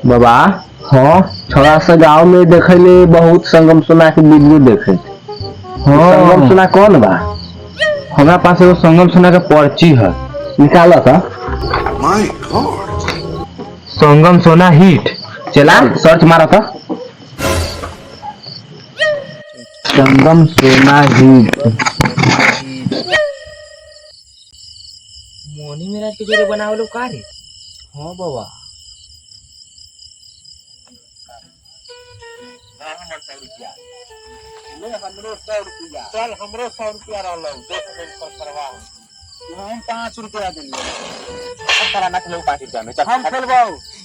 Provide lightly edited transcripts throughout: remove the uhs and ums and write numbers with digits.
बाबा हाँ थोड़ा सा गाँव में देखे ले बहुत संगम सोना के वीडियो देखे संगम सोना कौन बा हमारा पास एगो संगम सोना का पर्ची है निकाला था माय गॉड संगम सोना हिट चला सर्च मारा था संगम सोना हिट मोनी मेरा के जोरे बनावे लो का रे हां बाबा चल हमरो 100 रुपया रहलो देख कर करवा हम 5 रुपया देलिए अब करा ना खेलो पार्टी में चल हम खेलबो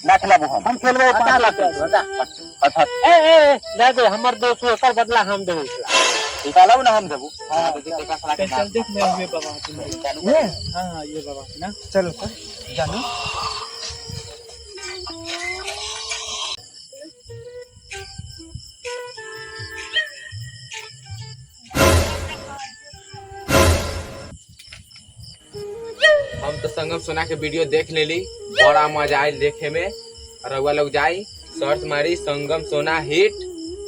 ना खेलबो हम खेलबो 5 लाख अच्छा ए ले दे हमर 200 एकर बदला हम देबो निकालो ना हम देबो हां चल देख ले हमें बाबा तुम हां ये बाबा ना चलो सर जानो हम तो संगम सोना के वीडियो देख लेली बड़ा मजा आयल देखे में रउआ लोग जाई सर्च मारी संगम सोना हिट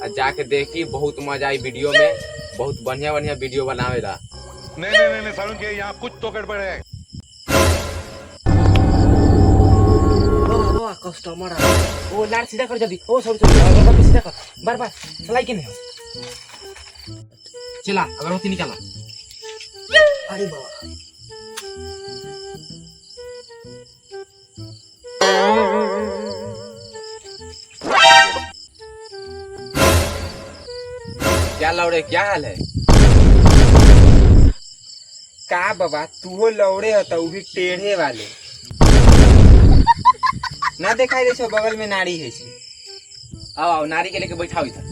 और जाके देखी बहुत मजा आई वीडियो में बहुत बढ़िया बढ़िया वीडियो बनावेला नहीं सारुण के यहाँ कुछ तो गड़बड़ है ओ कस्टमर ओ लार सीधा कर जल्दी ओ सॉरी सीधा कर बार चलाई के नहीं चला अगरबत्ती निकाला अरे बाबा क्या लौड़े क्या हाल है का बाबा तू लौड़े हो तो भी टेढ़े वाले ना दिखाई दे छो बगल में नारी है आओ आओ नारी के लेके बैठाओ इधर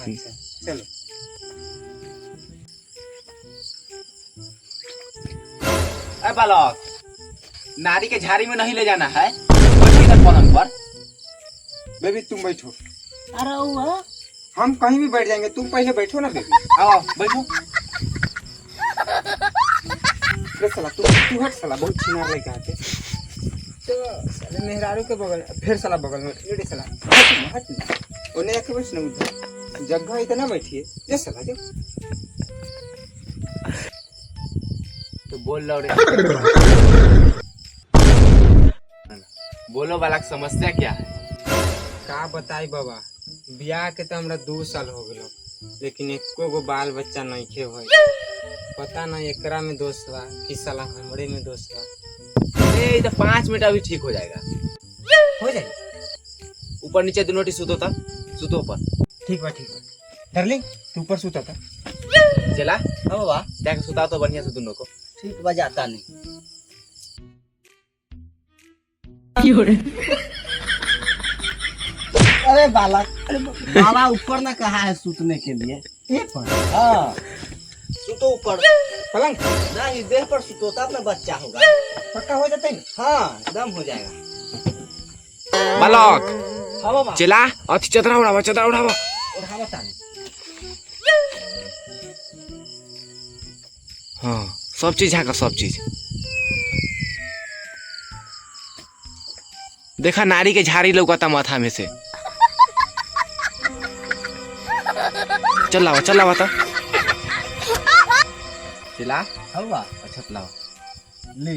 अच्छा चलो अरे बालक नारी के झाड़ी में नहीं ले जाना है बैठो इधर पलंग पर बेबी तुम बैठो अरे वो हम कहीं भी बैठ जाएंगे तुम पहले बैठो ना बेबी आओ बैठो साला तू हट साला बहुत चिनार लेके आते तो साले मेहरारू के बगल फिर साला बगल में रेडी साला हट ओने आके बैठ ना उधर जगह इतना बैठिए ये साला जो तो बोल लो रे बोलो वाला की समस्या क्या है का बताई बाबा बियाह के तो हमरा 2 साल हो गलो लेकिन एको गो बाल बच्चा नहीं खे होई पता ना एकरा में दोष बा कि साला हमरे में दोष बा ए तो 5 मिनट अभी ठीक हो जाएगा हो जाएगा ऊपर नीचे दोनों टी सुतो था सुतो ऊपर ठीक बा डार्लिंग तू ऊपर सुता था चला हां बाबा जाके सुता तो बढ़िया से दोनों को ठीक बजाता नहीं अरे बालक बाबा ऊपर ना कहा है सूतने के लिए ये पर हाँ सूतो ऊपर पलंग नहीं देह पर सूतो तब ना बच्चा होगा पक्का हो जाता है हाँ दम हो जाएगा बालक हाँ बाबा चला अति चदरा उड़ावा उठावा तानी हाँ सब चीज है का सब चीज देखा नारी के झाड़ी लौकता माथा में से चल लावा तो चला हवा अच्छा लावा ले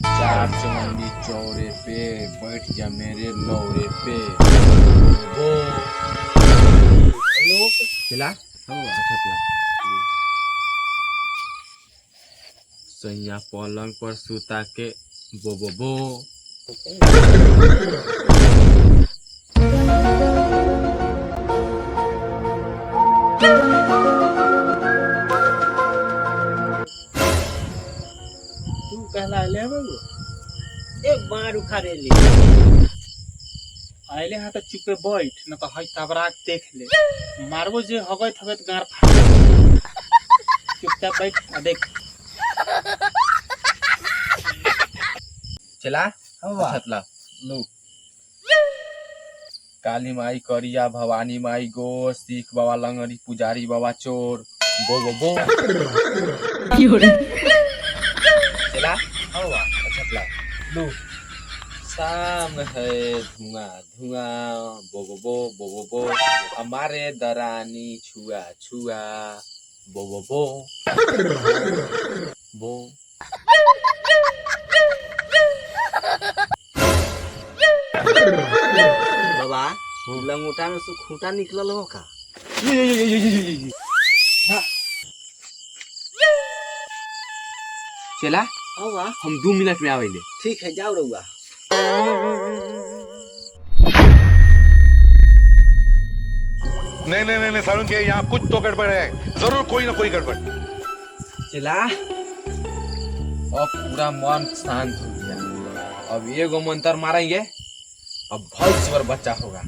4 चौंडी चौड़े पे बैठ जा मेरे लौड़े पे वो चला हवा अच्छा ला सैया पलंग पर सुता के बो तू कहला ले बाबू एक बार उखाड़े ले आइले हाँ तो चुपे बैठ न तो हई तबराक देख ले मारबो जे हगत गार फाड़ चुपचाप बैठ आ देख चला हवा ला लो काली माई करिया भवानी माई गो सिख बाबा लंगड़ी पुजारी बाबा चोर बो चला हवा अच्छा लो शाम है धुआं धुआं बो बो बो बो बो बो हमारे दरानी छुआ छुआ बो बो बो बो बाबा लंगोटा में से खूंटा निकलल हो का? चला हवा हम 2 मिनट में आवेले। ठीक है, जाओ रहुआ। नहीं नहीं नहीं नहीं, सारुण के यहाँ कुछ तो गड़बड़ है, जरूर कोई ना कोई गड़बड़। चला अब पूरा मन शांत हो गया। अब एगो मंत्र मारेंगे, अब भल बच्चा होगा।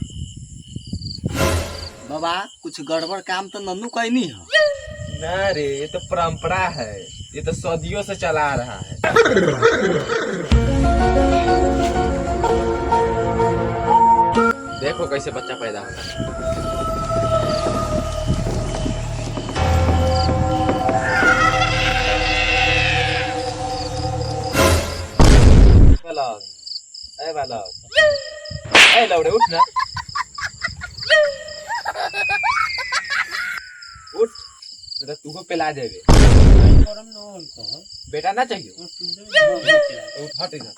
बाबा कुछ गड़बड़ काम तो नन्नू कहनी है। ना रे, ये तो परंपरा है, ये तो सदियों से चला आ रहा है। देखो कैसे बच्चा पैदा होता है। बालक, ए बालक, ए लौड़े उठ ना, उठ, तो तू को पिला देवे। बेटा ना चाहिए, तो उठ हट इधर।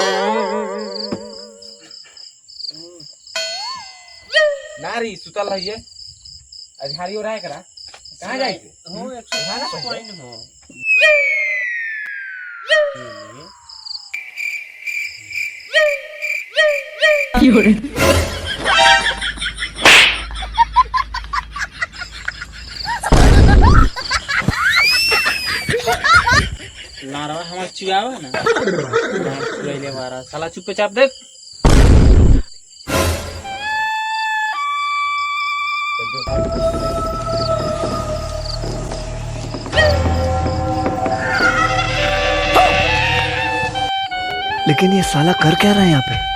नारी सुतल रहिए, अझारी हो रहा है करा, कहाँ जाए? हो 100 पॉइंट हो। लारवा हमार चुआवा ना, चुआइले बारा साला चुपचाप देख। लेकिन ये साला कर क्या रहा है यहाँ पे?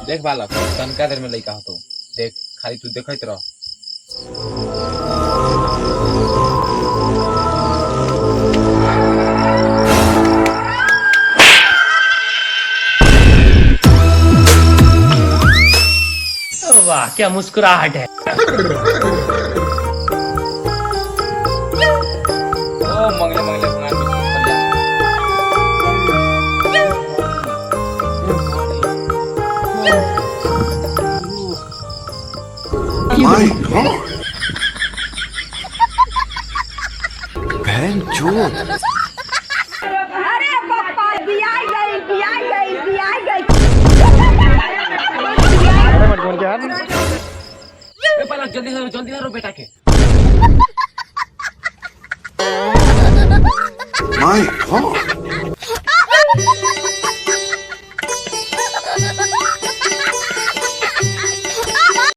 देख बालक, तनका देर में लइका हो तो देख, खाली तू देखत रह। वाह क्या मुस्कुराहट है। ओ मंगले मंगले अपना बिस्कुट खा जा। My God! बहन चोद। अरे पापा बिया गई ए बालक जल्दी करो बेटा के। My God!